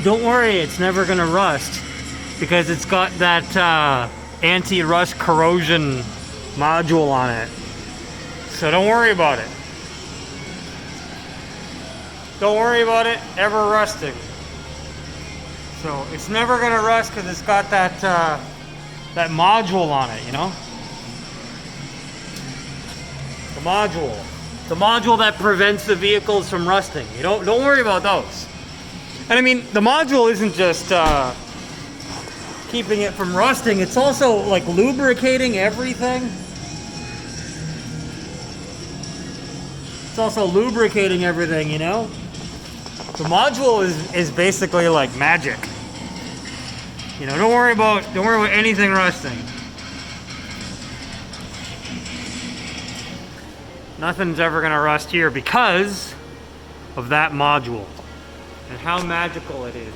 don't worry, it's never gonna rust because it's got that anti-rust corrosion module on it. So don't worry about it. Don't worry about it ever rusting. So it's never gonna rust because it's got that that module on it, you know? The module that prevents the vehicles from rusting. You don't worry about those. And I mean, the module isn't just keeping it from rusting, it's also like lubricating everything. It's also lubricating everything, you know? The module is basically like magic. You know, don't worry about anything rusting. Nothing's ever gonna rust here because of that module and how magical it is.